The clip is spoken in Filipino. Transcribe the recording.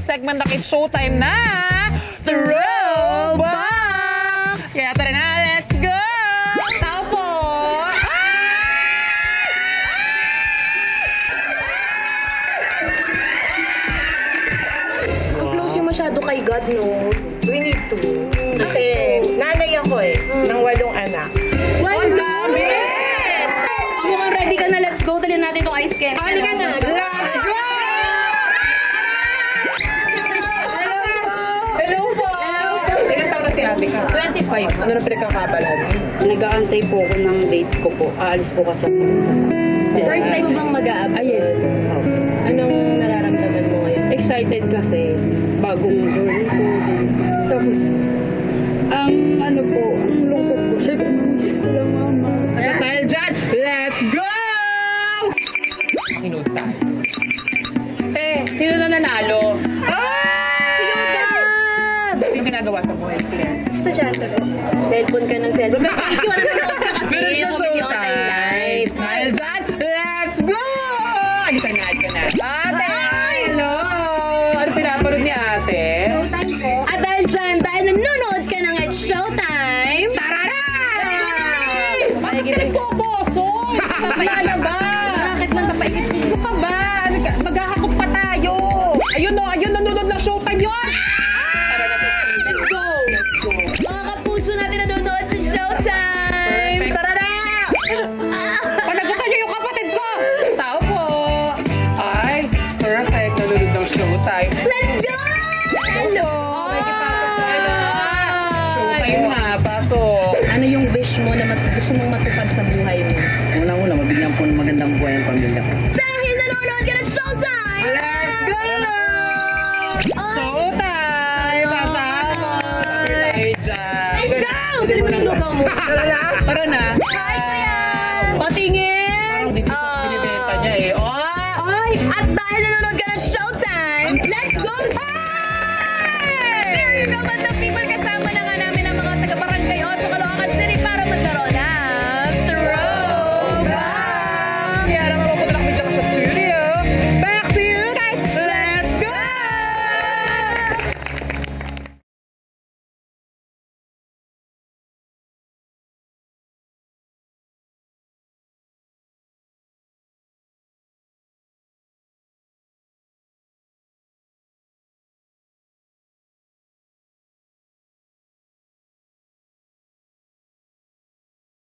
segment ng It's Showtime na Throwbox! Kaya tara na, let's go! Tao po! Ang close yung masyado kay God, no? We need to. Kasi nanay ako ng 8 anak. Mukhang ready ka na, let's go. Dali natin itong ice candy. Halika na. Let's go! Hello po! Ilan taon na si ate ka? 25. Ano na pinagkakabalan? Nag-aantay po ako ng date ko po. Aalis po kasi ako. First time mo bang mag-a-apply? Yes po. Anong nararamdaman mo ngayon? Excited kasi bagong journey ko. Tapos, ang lungkot ko. Siyempre, miss ko lang mama. Asa tayo dyan? Let's go! Hinood tayo. Sino na nanalo? Anong ginagawa sa buhay? Estudyante ko. Cellphone ka ng cellphone. Bakit ka nanonood ka kasi? Meron siya Yung video time live. Dahil dyan, let's go! Halika na, halika na. Ate! Hello! Ano pinapanood ni ate? At dahil dyan, dahil nanonood ka ng It's Showtime, Tarara! Bakit Bakit ka nagpoposo? Lalabas! Bakit lang kapaikit? Ano pa ba? Maghahakot pa tayo! Ayun no, ayun, nanonood ng Showtime yun! Let's go! Let's go! Mga kapuso natin nanonood sa Showtime! Tara na! Panagutan niyo yung kapatid ko! Tao po! Ay, perfect. Nanonood ng Showtime. Let's go! Hello! Showtime nga, pasok. Ano yung wish mo na gusto mong matupad sa buhay mo? Unang-una, mabigyan po ng magandang buhay ang pamilya ko. Dahil nanonood ka ng Showtime! Let's go! Showtime! Pasama! Tabi tayo dyan. Let's go! Galing mo ng lugaw mo. Tara na! Tara na! Hi, kuya! Patingin! Parang dito sa binibenta niya eh. Oh! Ay! At dahil nanonood ka ng Showtime, let's go! Hi! There you go,